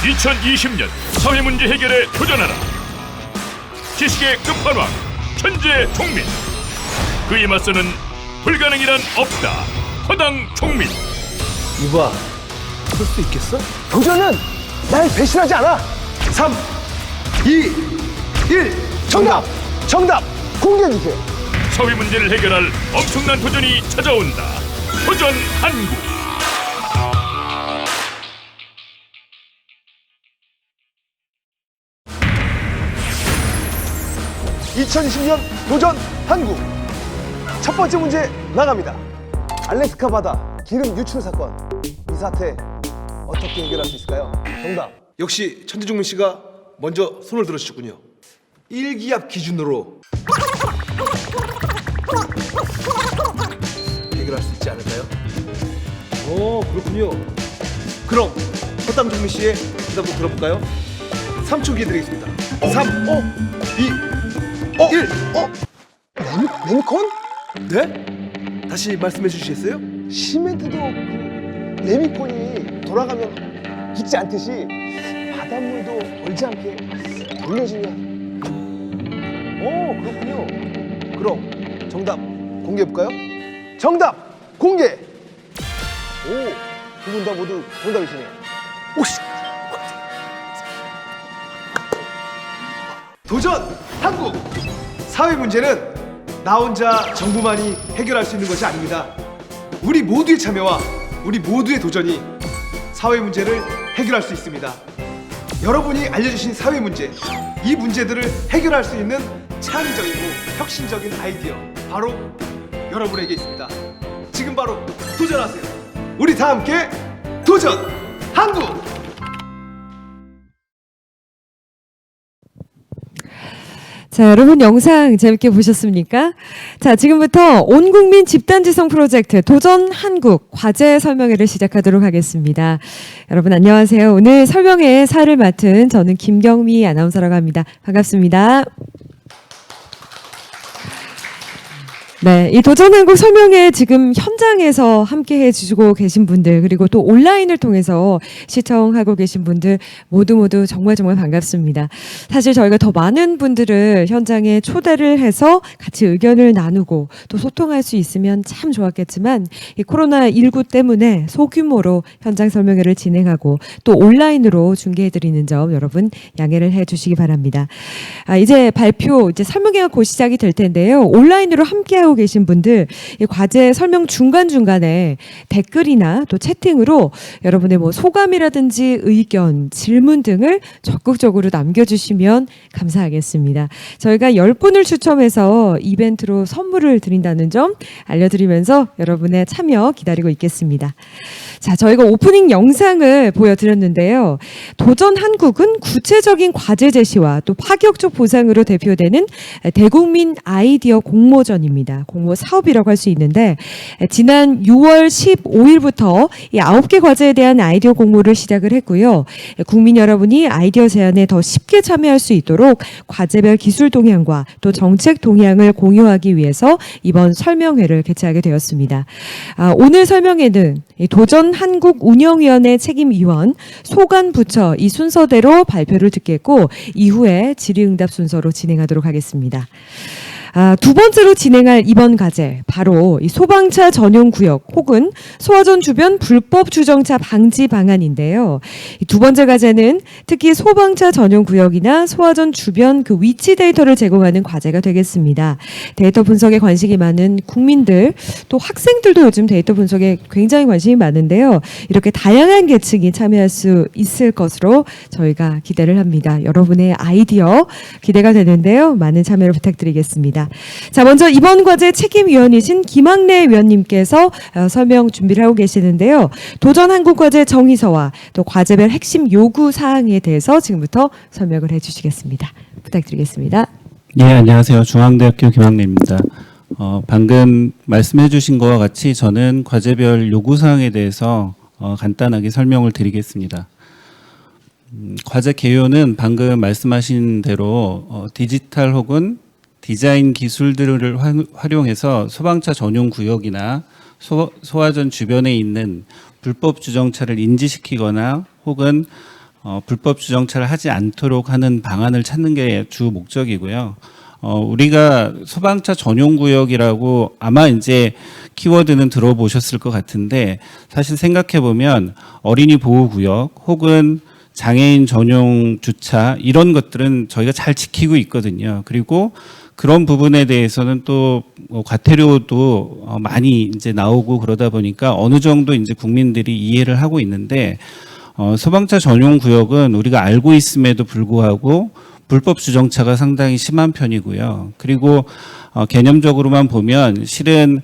2020년 사회문제 해결에 도전하라. 지식의 끝판왕 천재 종민. 그에 맞서는 불가능이란 없다. 허당 종민. 이봐, 할 수 있겠어? 도전은 날 배신하지 않아. 3, 2, 1, 정답! 정답 공개해주세요. 사회문제를 해결할 엄청난 도전이 찾아온다. 도전 한국. (2020년) 도전 한국. 첫 번째 문제 나갑니다. 알래스카 바다 기름 유출 사건, 이 사태 어떻게 해결할 수 있을까요? 정답. 역시 천재종민 씨가 먼저 손을 들어주셨군요. 일기압 기준으로 해결할 수 있지 않을까요? 오, 그렇군요. 그럼 허당종민 씨의 대답도 들어볼까요? 3초 기회 드리겠습니다. 3, 2, 1. 레미콘? 네? 다시 말씀해 주시겠어요? 시멘트도 그 레미콘이 돌아가면 굳지 않듯이 바닷물도 얼지 않게 돌려주면. 오, 그렇군요. 그럼 정답 공개해볼까요? 정답 공개. 오, 두 분 다 모두 정답이시네요. 오씨. 도전 한국. 사회 문제는 나 혼자 정부만이 해결할 수 있는 것이 아닙니다. 우리 모두의 참여와 우리 모두의 도전이 사회 문제를 해결할 수 있습니다. 여러분이 알려주신 사회 문제, 이 문제들을 해결할 수 있는 창의적이고 혁신적인 아이디어, 바로 여러분에게 있습니다. 지금 바로 도전하세요. 우리 다 함께 도전 한국. 자, 여러분 영상 재밌게 보셨습니까? 자, 지금부터 온 국민 집단지성 프로젝트 도전 한국 과제 설명회를 시작하도록 하겠습니다. 여러분 안녕하세요. 오늘 설명회 사를 맡은 저는 김경미 아나운서라고 합니다. 반갑습니다. 네, 이 도전 한국 설명회 지금 현장에서 함께 해주시고 계신 분들, 그리고 또 온라인을 통해서 시청하고 계신 분들 모두 정말 반갑습니다. 사실 저희가 더 많은 분들을 현장에 초대를 해서 같이 의견을 나누고 또 소통할 수 있으면 참 좋았겠지만, 이 코로나19 때문에 소규모로 현장 설명회를 진행하고 또 온라인으로 중계해드리는 점 여러분 양해를 해주시기 바랍니다. 이제 발표, 이제 설명회가 곧 시작이 될 텐데요. 온라인으로 함께하고 계신 분들, 이 과제 설명 중간중간에 댓글이나 또 채팅으로 여러분의 뭐 소감이라든지 의견, 질문 등을 적극적으로 남겨주시면 감사하겠습니다. 저희가 10분을 추첨해서 이벤트로 선물을 드린다는 점 알려드리면서 여러분의 참여 기다리고 있겠습니다. 자, 저희가 오프닝 영상을 보여드렸는데요. 도전 한국은 구체적인 과제 제시와 또 파격적 보상으로 대표되는 대국민 아이디어 공모전입니다. 공모 사업이라고 할 수 있는데, 지난 6월 15일부터 이 9개 과제에 대한 아이디어 공모를 시작을 했고요. 국민 여러분이 아이디어 제안에 더 쉽게 참여할 수 있도록 과제별 기술 동향과 또 정책 동향을 공유하기 위해서 이번 설명회를 개최하게 되었습니다. 오늘 설명회는 이 도전 한국 운영위원회 책임위원, 소관부처 이 순서대로 발표를 듣겠고, 이후에 질의응답 순서로 진행하도록 하겠습니다. 두 번째로 진행할 이번 과제, 바로 이 소방차 전용 구역 혹은 소화전 주변 불법 주정차 방지 방안인데요. 이 두 번째 과제는 특히 소방차 전용 구역이나 소화전 주변 그 위치 데이터를 제공하는 과제가 되겠습니다. 데이터 분석에 관심이 많은 국민들, 또 학생들도 요즘 데이터 분석에 굉장히 관심이 많은데요. 이렇게 다양한 계층이 참여할 수 있을 것으로 저희가 기대를 합니다. 여러분의 아이디어 기대가 되는데요. 많은 참여를 부탁드리겠습니다. 자, 먼저 이번 과제 책임위원이신 김학래 위원님께서 설명 준비를 하고 계시는데요. 도전 한국 과제 정의서와 또 과제별 핵심 요구 사항에 대해서 지금부터 설명을 해주시겠습니다. 부탁드리겠습니다. 예, 안녕하세요. 중앙대학교 김학래입니다. 방금 말씀해 주신 것과 같이 저는 과제별 요구 사항에 대해서 간단하게 설명을 드리겠습니다. 과제 개요는 방금 말씀하신 대로 디지털 혹은 디자인 기술들을 활용해서 소방차 전용 구역이나 소화전 주변에 있는 불법 주정차를 인지시키거나 혹은 불법 주정차를 하지 않도록 하는 방안을 찾는 게 주 목적이고요. 우리가 소방차 전용 구역이라고 아마 이제 키워드는 들어보셨을 것 같은데, 사실 생각해 보면 어린이 보호 구역 혹은 장애인 전용 주차 이런 것들은 저희가 잘 지키고 있거든요. 그리고 그런 부분에 대해서는 또 과태료도 많이 이제 나오고 그러다 보니까 어느 정도 이제 국민들이 이해를 하고 있는데, 소방차 전용 구역은 우리가 알고 있음에도 불구하고 불법 주정차가 상당히 심한 편이고요. 그리고 개념적으로만 보면 실은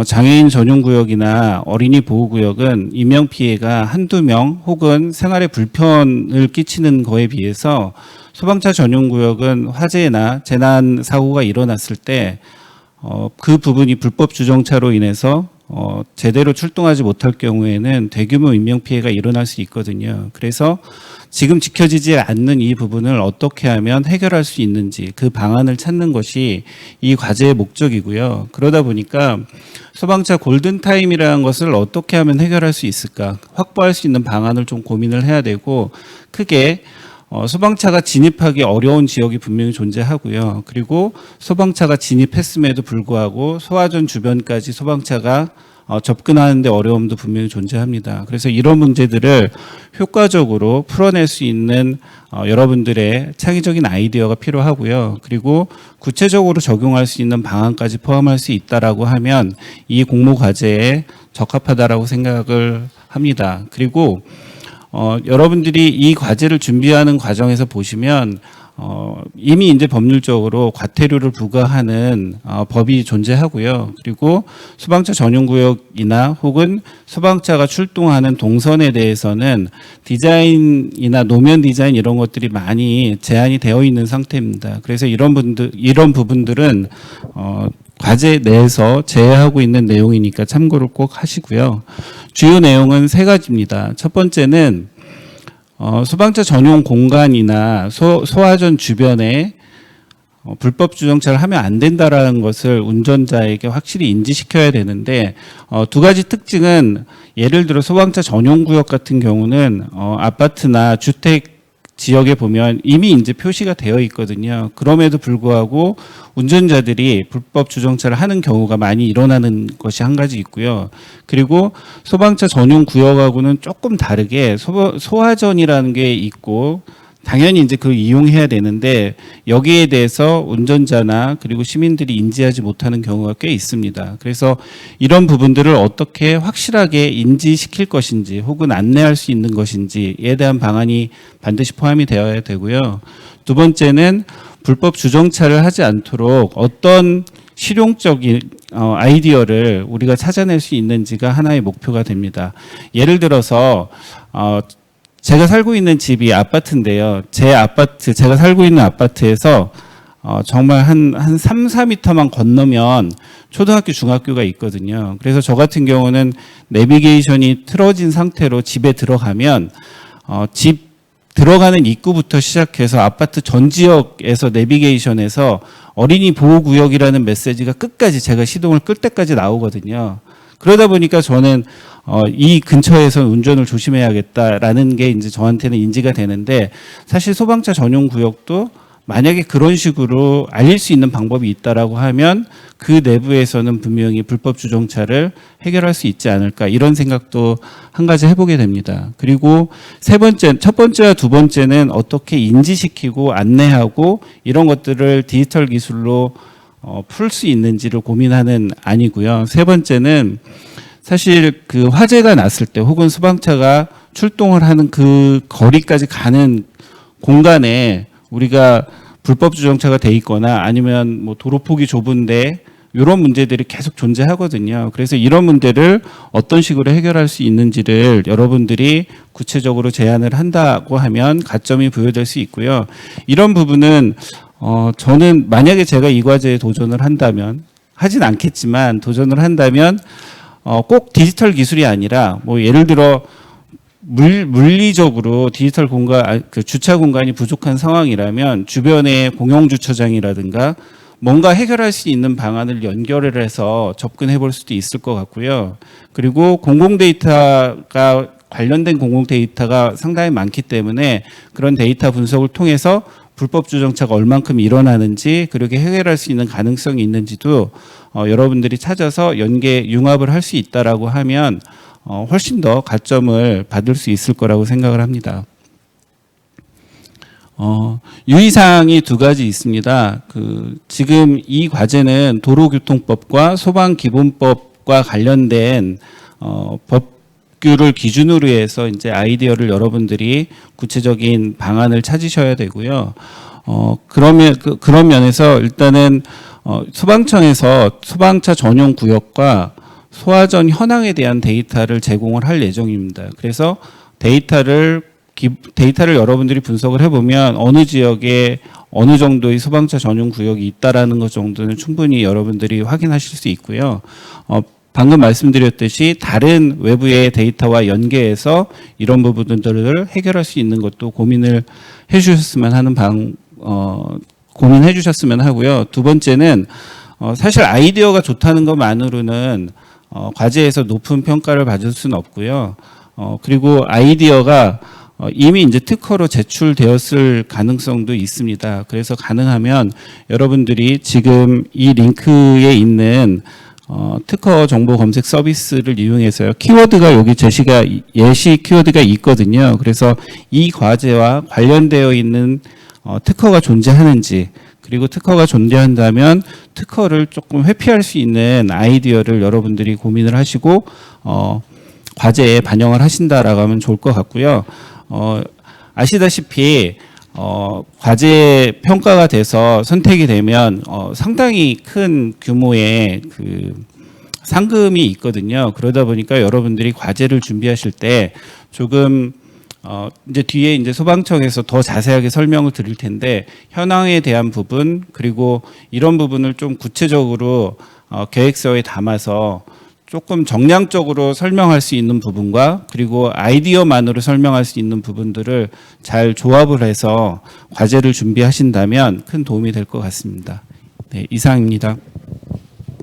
장애인 전용 구역이나 어린이 보호 구역은 인명 피해가 한두 명 혹은 생활에 불편을 끼치는 거에 비해서 소방차 전용 구역은 화재나 재난 사고가 일어났을 때 그 부분이 불법 주정차로 인해서 제대로 출동하지 못할 경우에는 대규모 인명 피해가 일어날 수 있거든요. 그래서 지금 지켜지지 않는 이 부분을 어떻게 하면 해결할 수 있는지 그 방안을 찾는 것이 이 과제의 목적이고요. 그러다 보니까 소방차 골든타임이라는 것을 어떻게 하면 해결할 수 있을까, 확보할 수 있는 방안을 좀 고민을 해야 되고, 크게 소방차가 진입하기 어려운 지역이 분명히 존재하고요. 그리고 소방차가 진입했음에도 불구하고 소화전 주변까지 소방차가 접근하는데 어려움도 분명히 존재합니다. 그래서 이런 문제들을 효과적으로 풀어낼 수 있는 여러분들의 창의적인 아이디어가 필요하고요. 그리고 구체적으로 적용할 수 있는 방안까지 포함할 수 있다라고 하면 이 공모 과제에 적합하다라고 생각을 합니다. 그리고 여러분들이 이 과제를 준비하는 과정에서 보시면 이미 이제 법률적으로 과태료를 부과하는 법이 존재하고요. 그리고 소방차 전용구역이나 혹은 소방차가 출동하는 동선에 대해서는 디자인이나 노면 디자인 이런 것들이 많이 제한이 되어 있는 상태입니다. 그래서 이런 부분들은 과제 내에서 제외하고 있는 내용이니까 참고를 꼭 하시고요. 주요 내용은 세 가지입니다. 첫 번째는 소방차 전용 공간이나 소화전 주변에 불법 주정차를 하면 안 된다라는 것을 운전자에게 확실히 인지시켜야 되는데, 두 가지 특징은, 예를 들어 소방차 전용 구역 같은 경우는 아파트나 주택 지역에 보면 이미 이제 표시가 되어 있거든요. 그럼에도 불구하고 운전자들이 불법 주정차를 하는 경우가 많이 일어나는 것이 한 가지 있고요. 그리고 소방차 전용 구역하고는 조금 다르게 소화전이라는 게 있고, 당연히 이제 그걸 이용해야 되는데 여기에 대해서 운전자나 그리고 시민들이 인지하지 못하는 경우가 꽤 있습니다. 그래서 이런 부분들을 어떻게 확실하게 인지시킬 것인지 혹은 안내할 수 있는 것인지에 대한 방안이 반드시 포함이 되어야 되고요. 두 번째는 불법 주정차를 하지 않도록 어떤 실용적인 아이디어를 우리가 찾아낼 수 있는지가 하나의 목표가 됩니다. 예를 들어서 제가 살고 있는 집이 아파트인데요. 제가 살고 있는 아파트에서 정말 한 3, 4m만 건너면 초등학교, 중학교가 있거든요. 그래서 저 같은 경우는 내비게이션이 틀어진 상태로 집에 들어가면 집 들어가는 입구부터 시작해서 아파트 전 지역에서 내비게이션에서 어린이 보호구역이라는 메시지가 끝까지 제가 시동을 끌 때까지 나오거든요. 그러다 보니까 저는 이 근처에서 운전을 조심해야겠다라는 게 이제 저한테는 인지가 되는데, 사실 소방차 전용 구역도 만약에 그런 식으로 알릴 수 있는 방법이 있다라고 하면 그 내부에서는 분명히 불법 주정차를 해결할 수 있지 않을까, 이런 생각도 한 가지 해보게 됩니다. 그리고 첫 번째와 두 번째는 어떻게 인지시키고 안내하고 이런 것들을 디지털 기술로 풀 수 있는지를 고민하는 안이고요. 세 번째는 사실 그 화재가 났을 때 혹은 소방차가 출동을 하는 그 거리까지 가는 공간에 우리가 불법 주정차가 돼 있거나 아니면 뭐 도로폭이 좁은데 이런 문제들이 계속 존재하거든요. 그래서 이런 문제를 어떤 식으로 해결할 수 있는지를 여러분들이 구체적으로 제안을 한다고 하면 가점이 부여될 수 있고요. 이런 부분은 저는 만약에 제가 이 과제에 도전을 한다면, 하진 않겠지만 도전을 한다면 꼭 디지털 기술이 아니라 뭐 예를 들어 물리적으로 디지털 공간, 그 주차 공간이 부족한 상황이라면 주변에 공영 주차장이라든가 뭔가 해결할 수 있는 방안을 연결을 해서 접근해 볼 수도 있을 것 같고요. 그리고 공공 데이터가 관련된 공공 데이터가 상당히 많기 때문에 그런 데이터 분석을 통해서 불법 주정차가 얼만큼 일어나는지 그렇게 해결할 수 있는 가능성이 있는지도 여러분들이 찾아서 연계 융합을 할 수 있다라고 하면 훨씬 더 가점을 받을 수 있을 거라고 생각을 합니다. 유의사항이 두 가지 있습니다. 지금 이 과제는 도로교통법과 소방기본법과 관련된 법규를 기준으로 해서 이제 아이디어를 여러분들이 구체적인 방안을 찾으셔야 되고요. 그런 면에서 일단은 소방청에서 소방차 전용 구역과 소화전 현황에 대한 데이터를 제공을 할 예정입니다. 그래서 데이터를 여러분들이 분석을 해보면 어느 지역에 어느 정도의 소방차 전용 구역이 있다라는 것 정도는 충분히 여러분들이 확인하실 수 있고요. 방금 말씀드렸듯이 다른 외부의 데이터와 연계해서 이런 부분들을 해결할 수 있는 것도 고민을 해주셨으면 고민해주셨으면 하고요. 두 번째는 사실 아이디어가 좋다는 것만으로는 과제에서 높은 평가를 받을 수는 없고요. 그리고 아이디어가 이미 이제 특허로 제출되었을 가능성도 있습니다. 그래서 가능하면 여러분들이 지금 이 링크에 있는 특허 정보 검색 서비스를 이용해서요. 키워드가 여기 제시가 예시 키워드가 있거든요. 그래서 이 과제와 관련되어 있는 특허가 존재하는지 그리고 특허가 존재한다면 특허를 조금 회피할 수 있는 아이디어를 여러분들이 고민을 하시고 과제에 반영을 하신다라고 하면 좋을 것 같고요. 아시다시피 과제 평가가 돼서 선택이 되면 상당히 큰 규모의 상금이 있거든요. 그러다 보니까 여러분들이 과제를 준비하실 때 조금 이제 뒤에 이제 소방청에서 더 자세하게 설명을 드릴 텐데 현황에 대한 부분 그리고 이런 부분을 좀 구체적으로 계획서에 담아서 조금 정량적으로 설명할 수 있는 부분과 그리고 아이디어만으로 설명할 수 있는 부분들을 잘 조합을 해서 과제를 준비하신다면 큰 도움이 될 것 같습니다. 네, 이상입니다.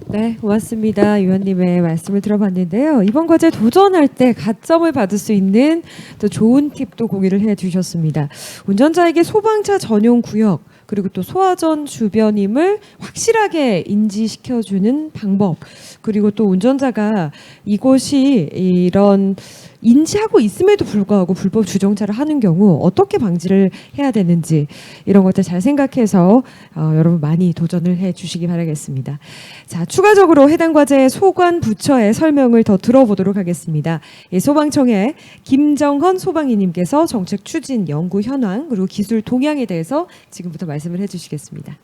네, 고맙습니다. 위원님의 말씀을 들어봤는데요. 이번 과제 도전할 때 가점을 받을 수 있는 또 좋은 팁도 공유를 해주셨습니다. 운전자에게 소방차 전용 구역 그리고 또 소화전 주변임을 확실하게 인지시켜주는 방법 그리고 또 운전자가 이곳이 이런 인지하고 있음에도 불구하고 불법 주정차를 하는 경우 어떻게 방지를 해야 되는지 이런 것들 잘 생각해서 여러분 많이 도전을 해주시기 바라겠습니다. 자, 추가적으로 해당 과제의 소관 부처의 설명을 더 들어보도록 하겠습니다. 소방청의 김정헌 소방이님께서 정책 추진, 연구 현황 그리고 기술 동향에 대해서 지금부터 말씀을 해주시겠습니다.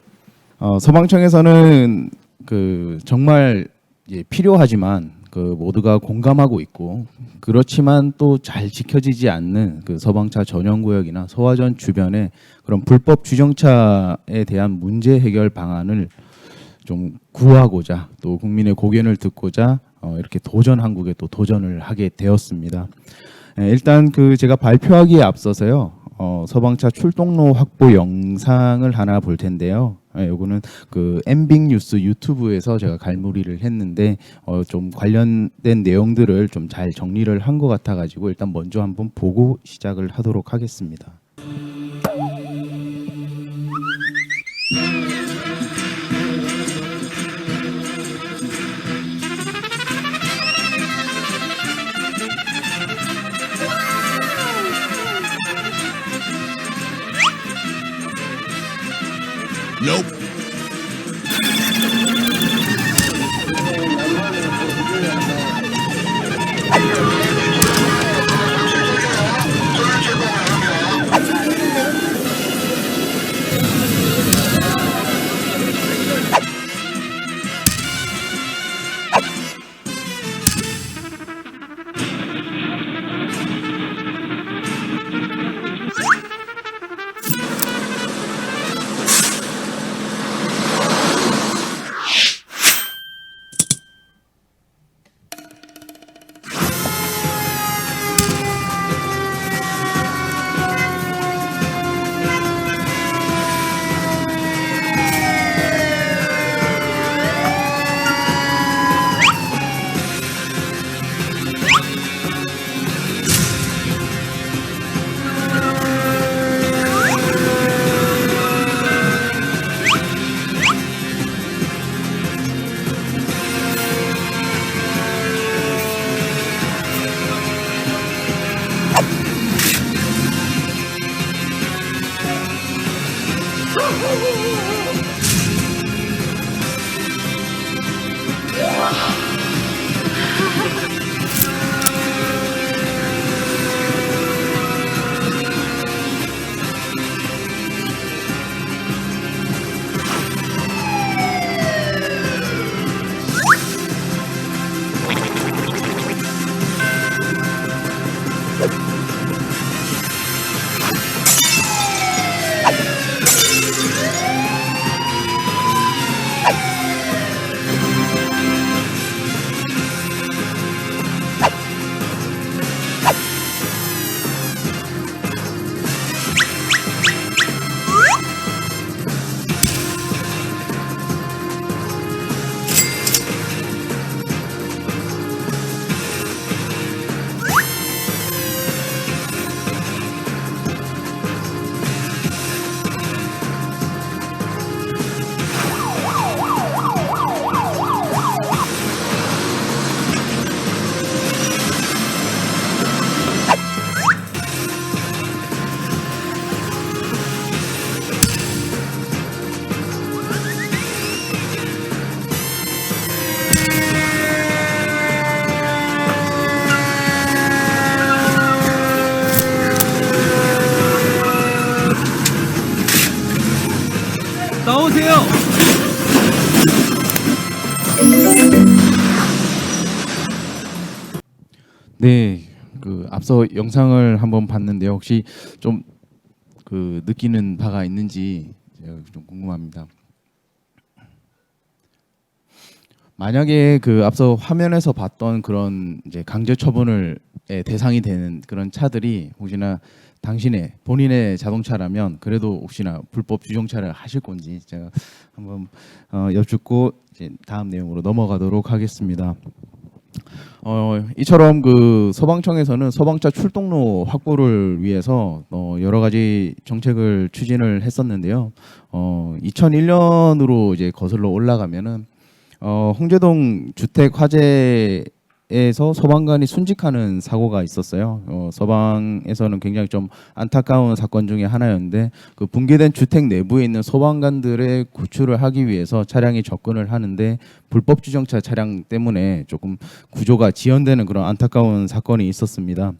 소방청에서는 정말 필요하지만 모두가 공감하고 있고 그렇지만 또 잘 지켜지지 않는 소방차 전용 구역이나 소화전 주변의 그런 불법 주정차에 대한 문제 해결 방안을 좀 구하고자 또 국민의 고견을 듣고자 이렇게 도전 한국에 또 도전을 하게 되었습니다. 일단 제가 발표하기에 앞서서요. 소방차 출동로 확보 영상을 하나 볼 텐데요. 요거는 엠빅 뉴스 유튜브에서 제가 갈무리를 했는데 좀 관련된 내용들을 좀 잘 정리를 한 것 같아 가지고 일단 먼저 한번 보고 시작을 하도록 하겠습니다. 나오세요. 네, 그 앞서 영상을 한번 봤는데요. 혹시 좀 그 느끼는 바가 있는지 제가 좀 궁금합니다. 만약에 그 앞서 화면에서 봤던 그런 이제 강제 처분을 대상이 되는 그런 차들이 혹시나 당신의 본인의 자동차라면 그래도 혹시나 불법 주정차를 하실 건지 제가 한번 여쭙고 이제 다음 내용으로 넘어가도록 하겠습니다. 이처럼 그 소방청에서는 소방차 출동로 확보를 위해서 여러 가지 정책을 추진을 했었는데요. 2001년으로 이제 거슬러 올라가면은 홍제동 주택 화재에서 소방관이 순직하는 사고가 있었어요. 소방에서는 굉장히 좀 안타까운 사건 중에 하나였는데 그 붕괴된 주택 내부에 있는 소방관들의 구출을 하기 위해서 차량이 접근을 하는데 불법 주정차 차량 때문에 조금 구조가 지연되는 그런 안타까운 사건이 있었습니다.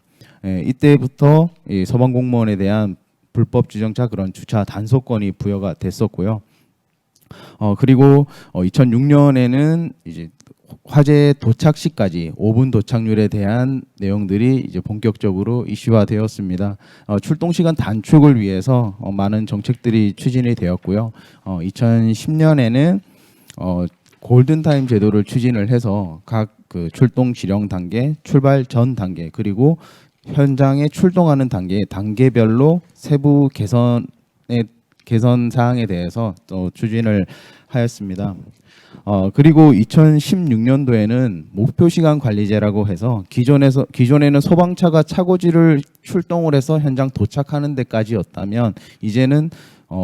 이때부터 이 소방 공무원에 대한 불법 주정차 그런 주차 단속권이 부여가 됐었고요. 그리고 2006년에는 이제 화재 도착 시까지 5분 도착률에 대한 내용들이 이제 본격적으로 이슈화되었습니다. 출동 시간 단축을 위해서 많은 정책들이 추진이 되었고요. 2010년에는 골든타임 제도를 추진을 해서 각 그 출동 지령 단계, 출발 전 단계 그리고 현장에 출동하는 단계별로 세부 개선 사항에 대해서 또 추진을 하였습니다. 그리고 2016년도에는 목표 시간 관리제라고 해서 기존에는 소방차가 차고지를 출동을 해서 현장 도착하는 데까지였다면 이제는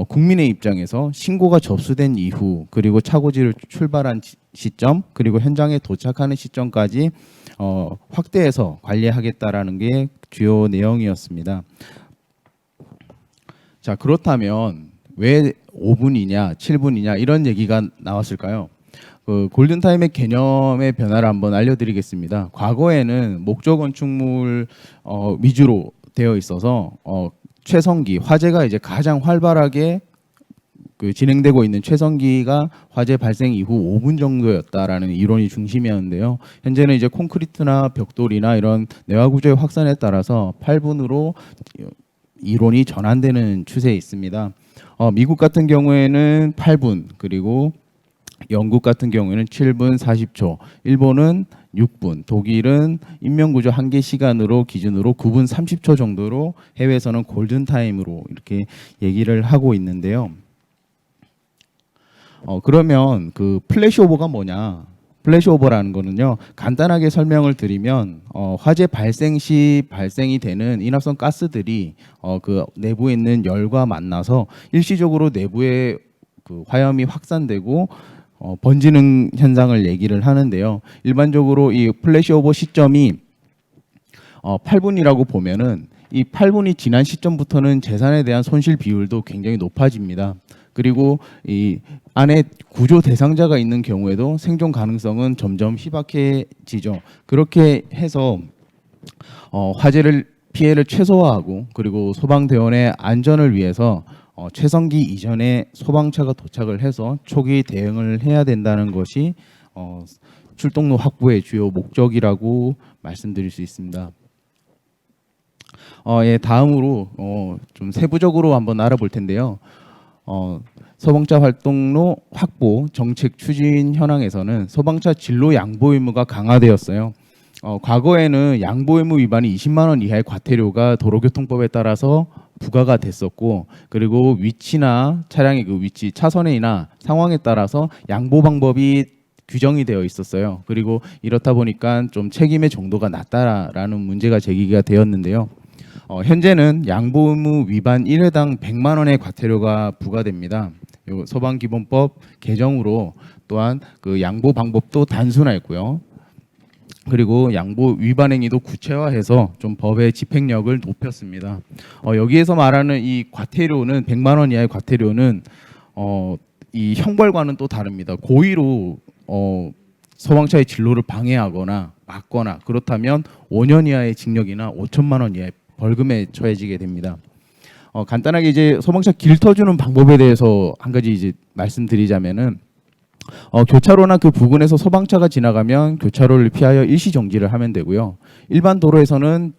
국민의 입장에서 신고가 접수된 이후 그리고 차고지를 출발한 시점 그리고 현장에 도착하는 시점까지 확대해서 관리하겠다라는 게 주요 내용이었습니다. 자, 그렇다면 왜 5분이냐, 7분이냐 이런 얘기가 나왔을까요? 그 골든타임의 개념의 변화를 한번 알려드리겠습니다. 과거에는 목적 건축물 위주로 되어 있어서 최성기, 화재가 이제 가장 활발하게 그 진행되고 있는 최성기가 화재 발생 이후 5분 정도였다라는 이론이 중심이었는데요. 현재는 이제 콘크리트나 벽돌이나 이런 내화 구조의 확산에 따라서 8분으로 이론이 전환되는 추세에 있습니다. 미국 같은 경우에는 8분, 그리고 영국 같은 경우에는 7분 40초, 일본은 6분, 독일은 인명구조 한계 시간으로 기준으로 9분 30초 정도로 해외에서는 골든타임으로 이렇게 얘기를 하고 있는데요. 그러면 그 플래시오버가 뭐냐? 플래시오버라는 거는요, 간단하게 설명을 드리면 화재 발생 시 발생이 되는 인화성 가스들이 그 내부에 있는 열과 만나서 일시적으로 내부에 그 화염이 확산되고 번지는 현상을 얘기를 하는데요. 일반적으로 이 플래시오버 시점이 8분이라고 보면은 이 8분이 지난 시점부터는 재산에 대한 손실 비율도 굉장히 높아집니다. 그리고 이 안에 구조 대상자가 있는 경우에도 생존 가능성은 점점 희박해지죠. 그렇게 해서 화재를 피해를 최소화하고 그리고 소방대원의 안전을 위해서 최성기 이전에 소방차가 도착을 해서 초기 대응을 해야 된다는 것이 출동로 확보의 주요 목적이라고 말씀드릴 수 있습니다. 예, 다음으로 좀 세부적으로 한번 알아볼 텐데요. 소방차 활동로 확보 정책 추진 현황에서는 소방차 진로 양보 의무가 강화되었어요. 과거에는 양보 의무 위반이 20만 원 이하의 과태료가 도로교통법에 따라서 부과가 됐었고, 그리고 위치나 차량의 그 위치, 차선이나 상황에 따라서 양보 방법이 규정이 되어 있었어요. 그리고 이렇다 보니까 좀 책임의 정도가 낮다라는 문제가 제기가 되었는데요. 현재는 양보 의무 위반 1회당 100만 원의 과태료가 부과됩니다. 요 소방기본법 개정으로 또한 그 양보 방법도 단순화했고요. 그리고 양보 위반 행위도 구체화해서 좀 법의 집행력을 높였습니다. 여기에서 말하는 이 과태료는 100만 원 이하의 과태료는 이 형벌과는 또 다릅니다. 고의로 소방차의 진로를 방해하거나 막거나 그렇다면 5년 이하의 징역이나 5천만 원 이하의 벌금에 처해지게 됩니다. 간단하게 이제 소방차 길 터주는 방법에 대해서 한 가지 이제 말씀드리자면은 교차로나 그 부근에서 소방차가 지나가면 교차로를 피하여 일시 정지를 하면 되고요. 일반 도로에서는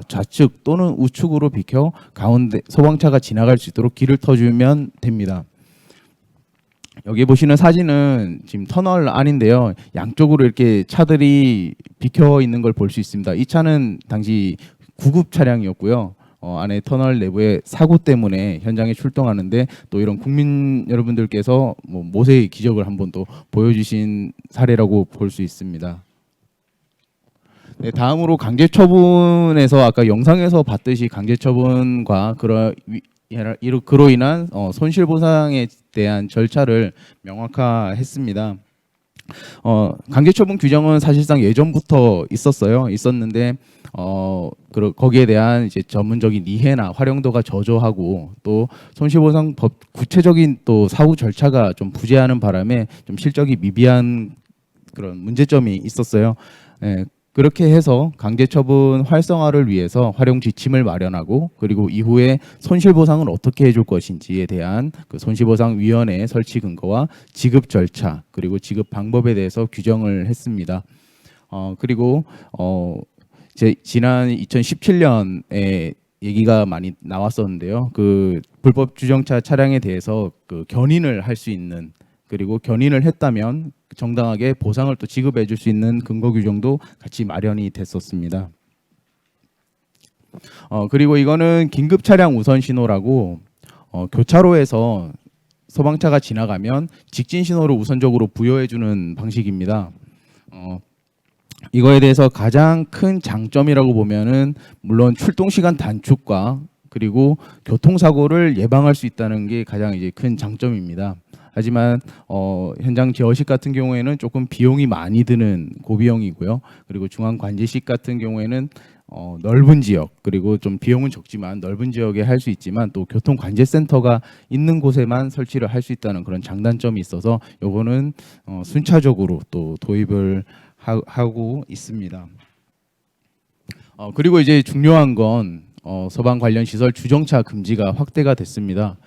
좌측 또는 우측으로 비켜 가운데 소방차가 지나갈 수 있도록 길을 터주면 됩니다. 여기 보시는 사진은 지금 터널 안인데요. 양쪽으로 이렇게 차들이 비켜 있는 걸 볼 수 있습니다. 이 차는 당시 구급 차량이었고요. 안에 터널 내부의 사고 때문에 현장에 출동하는데 또 이런 국민 여러분들께서 뭐 모세의 기적을 한번 또 보여주신 사례라고 볼 수 있습니다. 네, 다음으로 강제처분에서 아까 영상에서 봤듯이 강제처분과 그로 인한 손실보상에 대한 절차를 명확화했습니다. 강제처분 규정은 사실상 예전부터 있었는데 거기에 대한 이제 전문적인 이해나 활용도가 저조하고 또 손실보상 법 구체적인 또 사후 절차가 좀 부재하는 바람에 좀 실적이 미비한 그런 문제점이 있었어요. 예, 그렇게 해서 강제처분 활성화를 위해서 활용 지침을 마련하고 그리고 이후에 손실보상을 어떻게 해줄 것인지에 대한 그 손실보상위원회 설치 근거와 지급 절차 그리고 지급 방법에 대해서 규정을 했습니다. 그리고 지난 2017년에 얘기가 많이 나왔었는데요. 그 불법 주정차 차량에 대해서 그 견인을 할 수 있는 그리고 견인을 했다면 정당하게 보상을 또 지급해 줄 수 있는 근거 규정도 같이 마련이 됐었습니다. 그리고 이거는 긴급 차량 우선 신호라고 교차로에서 소방차가 지나가면 직진 신호를 우선적으로 부여해 주는 방식입니다. 이거에 대해서 가장 큰 장점이라고 보면은 물론 출동 시간 단축과 그리고 교통사고를 예방할 수 있다는 게 가장 이제 큰 장점입니다. 하지만 현장 제어식 같은 경우에는 조금 비용이 많이 드는 고비용이고요. 그리고 중앙 관제식 같은 경우에는 넓은 지역 그리고 좀 비용은 적지만 넓은 지역에 할 수 있지만 또 교통 관제센터가 있는 곳에만 설치를 할 수 있다는 그런 장단점이 있어서 요거는 순차적으로 또 도입을 하고 있습니다. 그리고 이제 중요한 건 소방 관련 시설 주정차 금지가 확대가 됐습니다.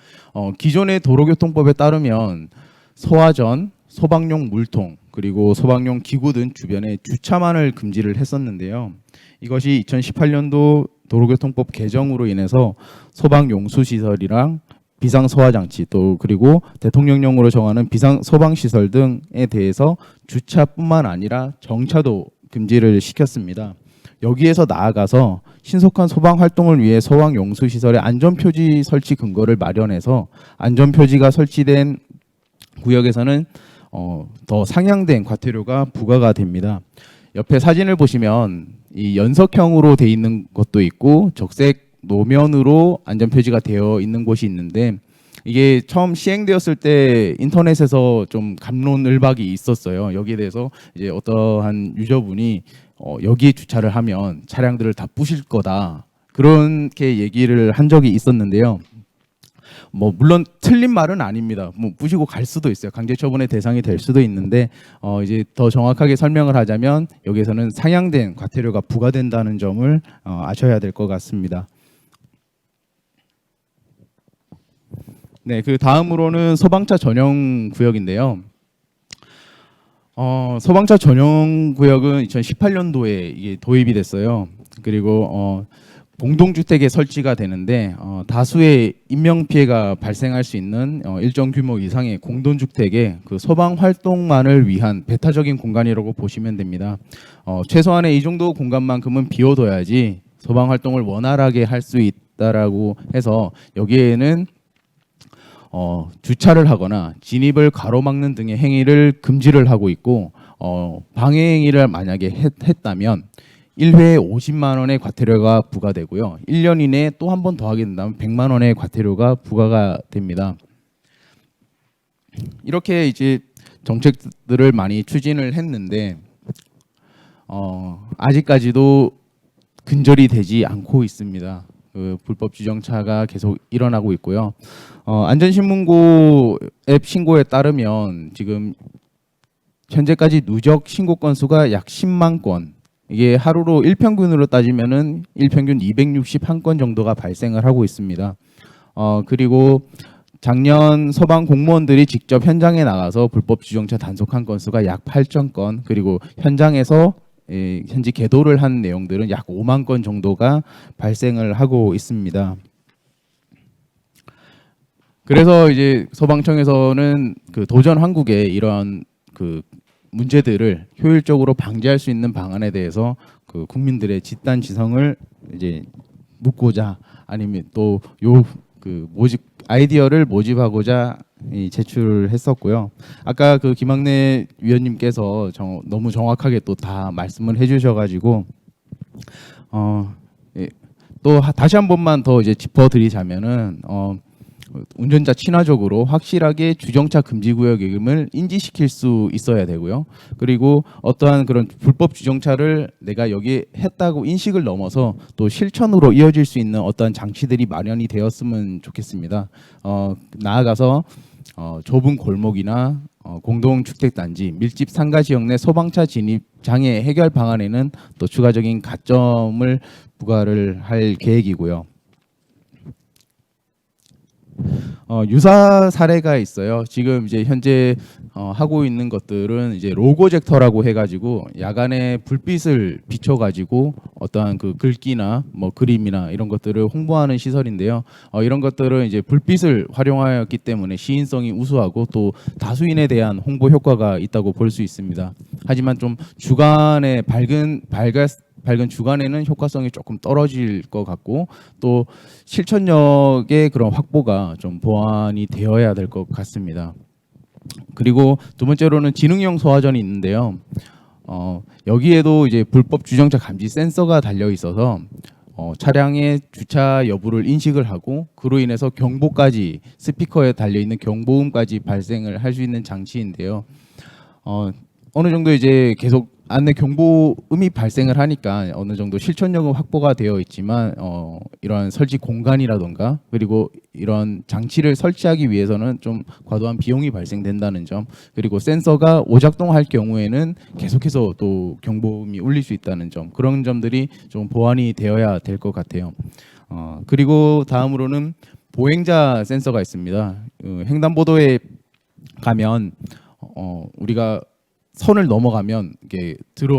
기존의 도로교통법에 따르면 소화전, 소방용 물통, 그리고 소방용 기구 등 주변에 주차만을 금지를 했었는데요. 이것이 2018년도 도로교통법 개정으로 인해서 소방용수시설이랑 비상소화장치 또 그리고 대통령령으로 정하는 비상소방시설 등에 대해서 주차뿐만 아니라 정차도 금지를 시켰습니다. 여기에서 나아가서 신속한 소방 활동을 위해 소방 용수 시설의 안전표지 설치 근거를 마련해서 안전표지가 설치된 구역에서는 더 상향된 과태료가 부과가 됩니다. 옆에 사진을 보시면 이 연석형으로 돼 있는 것도 있고 적색 노면으로 안전표지가 되어 있는 곳이 있는데 이게 처음 시행되었을 때 인터넷에서 좀 갑론을박이 있었어요. 여기에 대해서 이제 어떠한 유저분이 여기에 주차를 하면 차량들을 다 부실 거다. 그렇게 얘기를 한 적이 있었는데요. 뭐 물론 틀린 말은 아닙니다. 뭐 부시고 갈 수도 있어요. 강제 처분의 대상이 될 수도 있는데 이제 더 정확하게 설명을 하자면 여기에서는 상향된 과태료가 부과된다는 점을 아셔야 될 것 같습니다. 네, 그 다음으로는 소방차 전용 구역인데요. 소방차 전용 구역은 2018년도에 이게 도입이 됐어요. 그리고 공동주택에 설치가 되는데 다수의 인명 피해가 발생할 수 있는 일정 규모 이상의 공동주택에 그 소방 활동만을 위한 배타적인 공간이라고 보시면 됩니다. 최소한의 이 정도 공간만큼은 비워둬야지 소방 활동을 원활하게 할 수 있다라고 해서 여기에는 주차를 하거나 진입을 가로막는 등의 행위를 금지를 하고 있고 방해 행위를 만약에 했다면 1회에 50만 원의 과태료가 부과되고요. 1년 이내에 또 한 번 더 하게 된다면 100만 원의 과태료가 부과가 됩니다. 이렇게 이제 정책들을 많이 추진을 했는데 아직까지도 근절이 되지 않고 있습니다. 그 불법 주정차가 계속 일어나고 있고요. 안전신문고 앱 신고에 따르면 지금 현재까지 누적 신고 건수가 약 10만 건. 이게 하루로 일평균으로 따지면은 일평균 261건 정도가 발생을 하고 있습니다. 그리고 작년 소방 공무원들이 직접 현장에 나가서 불법 주정차 단속한 건수가 약 8,000건, 그리고 현장에서 현지 계도를 한 내용들은 약 5만 건 정도가 발생을 하고 있습니다. 그래서 이제 소방청에서는 그 도전 한국에 이러한 그 문제들을 효율적으로 방지할 수 있는 방안에 대해서 그 국민들의 집단지성을 이제 묻고자, 아니면 또 요 그 아이디어를 모집하고자 제출을 했었고요. 아까 그 김학래 위원님께서 너무 정확하게 또 다 말씀을 해주셔가지고 또 다시 한 번만 더 이제 짚어드리자면은 운전자 친화적으로 확실하게 주정차 금지 구역임을 인지시킬 수 있어야 되고요. 그리고 어떠한 그런 불법 주정차를 내가 여기 했다고 인식을 넘어서 또 실천으로 이어질 수 있는 어떠한 장치들이 마련이 되었으면 좋겠습니다. 나아가서 좁은 골목이나 공동주택단지, 밀집 상가 지역 내 소방차 진입 장애 해결 방안에는 또 추가적인 가점을 부과를 할 계획이고요. 유사 사례가 있어요. 지금 이제 현재 하고 있는 것들은 이제 로고젝터라고 해가지고 야간에 불빛을 비춰가지고 어떠한 그 글귀나 뭐 그림이나 이런 것들을 홍보하는 시설인데요. 이런 것들은 이제 불빛을 활용하였기 때문에 시인성이 우수하고 또 다수인에 대한 홍보 효과가 있다고 볼 수 있습니다. 하지만 좀 주간에 밝은 주간에는 효과성이 조금 떨어질 것 같고, 또 실천력의 그런 확보가 좀 보완이 되어야 될 것 같습니다. 그리고 두 번째로는 지능형 소화전이 있는데요. 여기에도 이제 불법 주정차 감지 센서가 달려 있어서 차량의 주차 여부를 인식을 하고 그로 인해서 경보까지, 스피커에 달려 있는 경보음까지 발생을 할 수 있는 장치인데요. 어느 정도 이제 계속 안내 경보음이 발생을 하니까 어느 정도 실천력은 확보가 되어 있지만 이러한 설치 공간이라던가 그리고 이런 장치를 설치하기 위해서는 좀 과도한 비용이 발생된다는 점, 그리고 센서가 오작동할 경우에는 계속해서 또 경보음이 울릴 수 있다는 점, 그런 점들이 좀 보완이 되어야 될 것 같아요. 그리고 다음으로는 보행자 센서가 있습니다. 횡단보도에 가면 우리가 선을 넘어가면 이게